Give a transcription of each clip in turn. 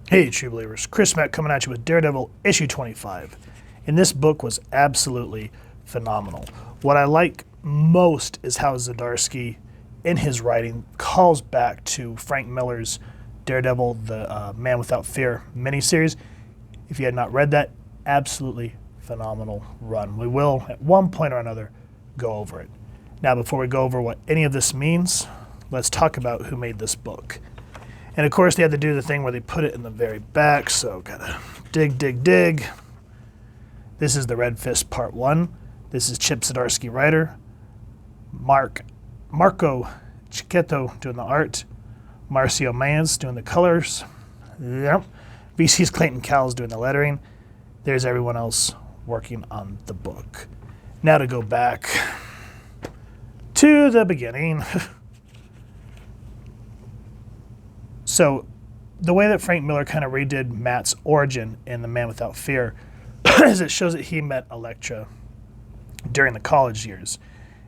Hey, true believers. Chris Mack coming at you with Daredevil issue 25. And this book was absolutely phenomenal. What I like most is how Zdarsky, in his writing, calls back to Frank Miller's Daredevil, the Man Without Fear miniseries. If you had not read that, absolutely phenomenal run. We will, at one point or another, go over it. Now, before we go over what any of this means, let's talk about who made this book. And of course, they had to do the thing where they put it in the very back, so gotta dig, dig, dig. This is the Red Fist Part 1. This is Chip Zdarsky, writer. Marco Checchetto doing the art. Marcio Menyz doing the colors. Yep. VC's Clayton Cowles doing the lettering. There's everyone else working on the book. Now to go back to the beginning. So the way that Frank Miller kind of redid Matt's origin in The Man Without Fear is it shows that he met Elektra during the college years.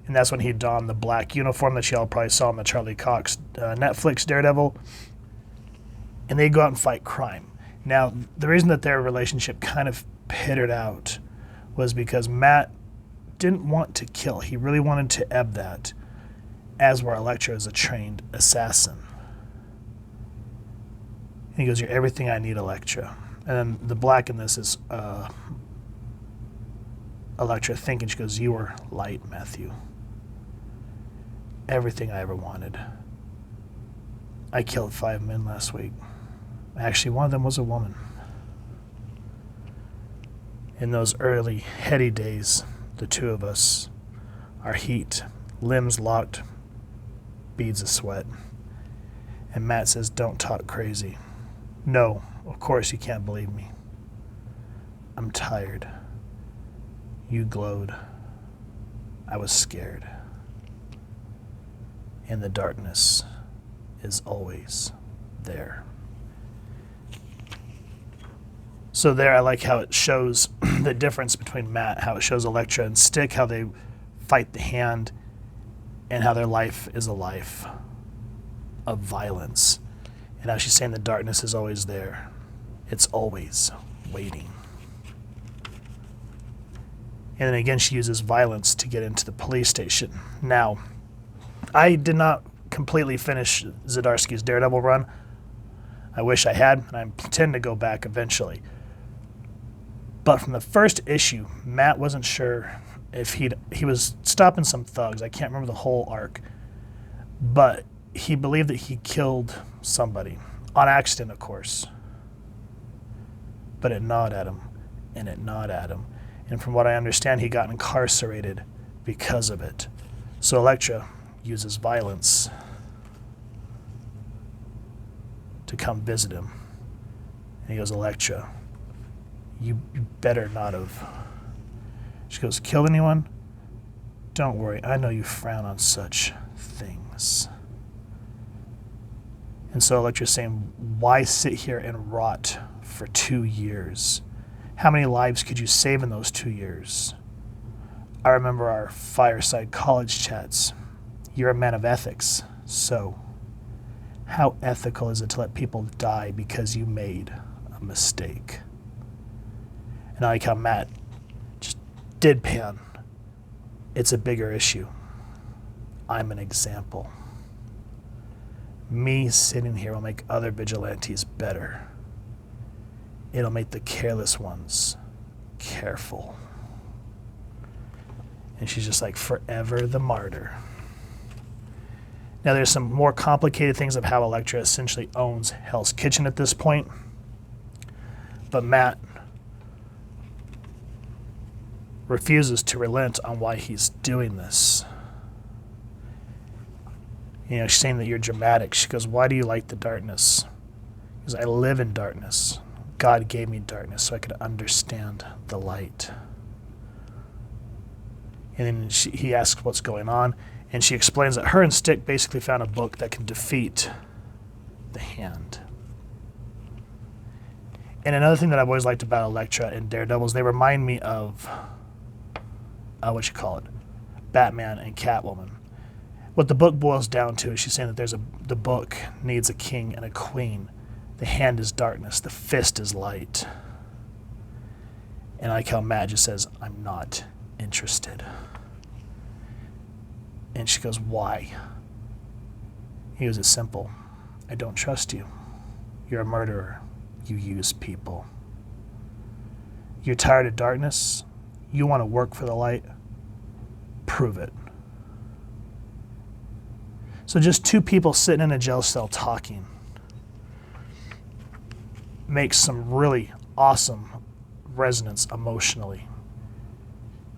And that's when he donned the black uniform that y'all probably saw in the Charlie Cox Netflix Daredevil. And they go out and fight crime. Now, the reason that their relationship kind of pittered out was because Matt didn't want to kill. He really wanted to ebb that, as where Elektra is a trained assassin. And he goes, "You're everything I need, Elektra." And then the black in this is Elektra thinking. She goes, "You were light, Matthew. Everything I ever wanted. I killed 5 men last week. Actually, one of them was a woman." In those early, heady days, the two of us, our heat, limbs locked, beads of sweat. And Matt says, "Don't talk crazy. No, of course you can't believe me. I'm tired. You glowed. I was scared. And the darkness is always there." So there, I like how it shows the difference between Matt, how it shows Elektra and Stick, how they fight the hand, and how their life is a life of violence. And how she's saying the darkness is always there. It's always waiting. And then again, she uses violence to get into the police station. Now, I did not completely finish Zdarsky's Daredevil run. I wish I had, and I intend to go back eventually. But from the first issue, Matt wasn't sure if he was stopping some thugs. I can't remember the whole arc. But he believed that he killed somebody. On accident, of course. But it gnawed at him, and it gnawed at him. And from what I understand, he got incarcerated because of it. So Elektra uses violence to come visit him. And he goes, "Elektra, you better not have." She goes, "Killed anyone? Don't worry, I know you frown on such things." And so Elektra's saying, "Why sit here and rot for 2 years? How many lives could you save in those 2 years? I remember our fireside college chats. You're a man of ethics, so how ethical is it to let people die because you made a mistake?" And I like how Matt just deadpan. "It's a bigger issue. I'm an example. Me sitting here will make other vigilantes better. It'll make the careless ones careful." And she's just like, forever the martyr. Now there's some more complicated things of how Elektra essentially owns Hell's Kitchen at this point. But Matt refuses to relent on why he's doing this. You know, she's saying that you're dramatic. She goes, "Why do you like the darkness?" He goes, "I live in darkness. God gave me darkness so I could understand the light." And then he asks what's going on, and she explains that her and Stick basically found a book that can defeat the hand. And another thing that I've always liked about Elektra and Daredevil is they remind me of, Batman and Catwoman. What the book boils down to is she's saying that the book needs a king and a queen, The hand is darkness. The fist is light. And I like how Matt just says, I'm not interested. And she goes, why? He goes, it's simple. I don't trust you. You're a murderer. You use people. You're tired of darkness. You want to work for the light. Prove it. So just two people sitting in a jail cell talking makes some really awesome resonance emotionally.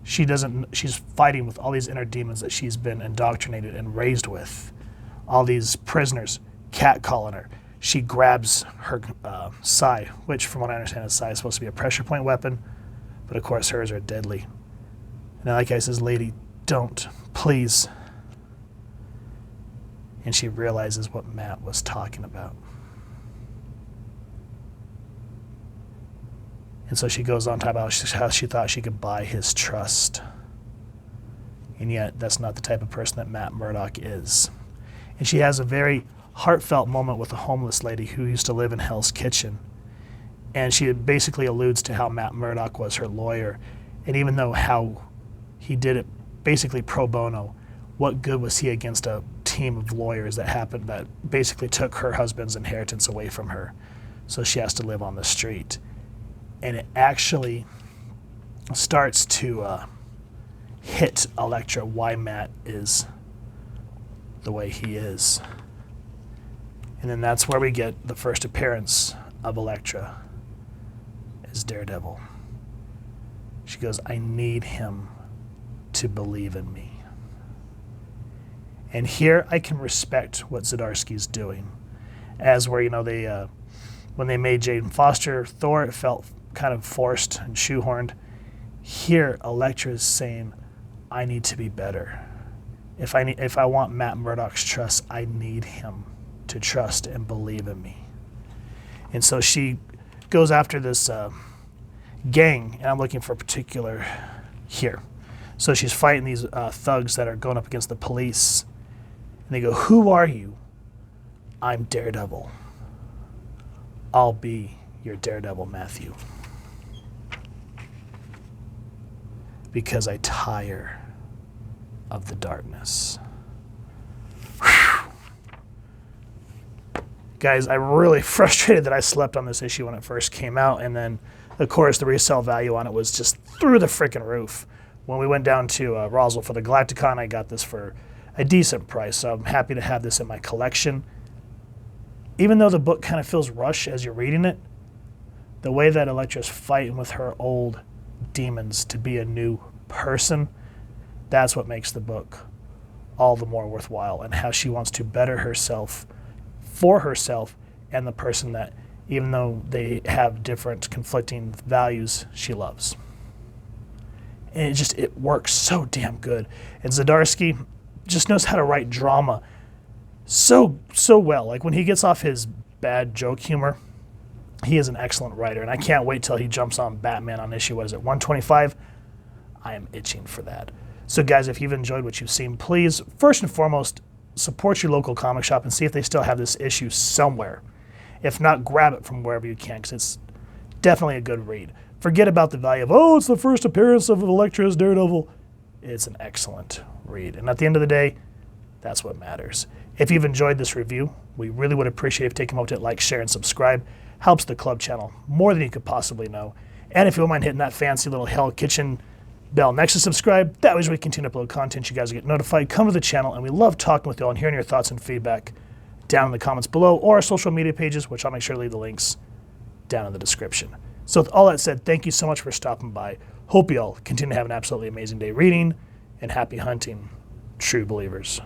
She's fighting with all these inner demons that she's been indoctrinated and raised with. All these prisoners catcalling her. She grabs her sai, which from what I understand is sai is supposed to be a pressure point weapon, but of course hers are deadly. And that guy says, lady, don't, please. And she realizes what Matt was talking about. And so she goes on to talk about how she thought she could buy his trust. And yet that's not the type of person that Matt Murdock is. And she has a very heartfelt moment with a homeless lady who used to live in Hell's Kitchen. And she basically alludes to how Matt Murdock was her lawyer. And even though how he did it basically pro bono, what good was he against a team of lawyers that basically took her husband's inheritance away from her? So she has to live on the street. And it actually starts to hit Elektra why Matt is the way he is. And then that's where we get the first appearance of Elektra as Daredevil. She goes, I need him to believe in me. And here I can respect what Zdarsky's doing. As where, they when they made Jane Foster Thor, it felt kind of forced and shoehorned. Here, Elektra is saying, I need to be better. If I want Matt Murdock's trust, I need him to trust and believe in me. And so she goes after this gang, and I'm looking for a particular here. So she's fighting these thugs that are going up against the police. And they go, who are you? I'm Daredevil. I'll be your Daredevil, Matthew. Because I tire of the darkness. Whew. Guys, I'm really frustrated that I slept on this issue when it first came out, and then, of course, the resale value on it was just through the freaking roof. When we went down to Roswell for the Galacticon, I got this for a decent price, so I'm happy to have this in my collection. Even though the book kind of feels rushed as you're reading it, the way that Elektra's fighting with her old demons to be a new person, that's what makes the book all the more worthwhile, and how she wants to better herself for herself and the person that, even though they have different conflicting values, she loves. And it works so damn good. And Zdarsky just knows how to write drama so well. Like when he gets off his bad joke humor, he is an excellent writer, and I can't wait till he jumps on Batman on issue, 125? I am itching for that. So guys, if you've enjoyed what you've seen, please, first and foremost, support your local comic shop and see if they still have this issue somewhere. If not, grab it from wherever you can, because it's definitely a good read. Forget about the value of, it's the first appearance of Elektra as Daredevil. It's an excellent read. And at the end of the day, that's what matters. If you've enjoyed this review, we really would appreciate if you take a moment to like, share, and subscribe. Helps the club channel more than you could possibly know. And if you don't mind hitting that fancy little Hell Kitchen bell next to subscribe, that way as we continue to upload content, you guys will get notified. Come to the channel, and we love talking with you all and hearing your thoughts and feedback down in the comments below, or our social media pages, which I'll make sure to leave the links down in the description. So with all that said, thank you so much for stopping by. Hope you all continue to have an absolutely amazing day reading, and happy hunting, true believers.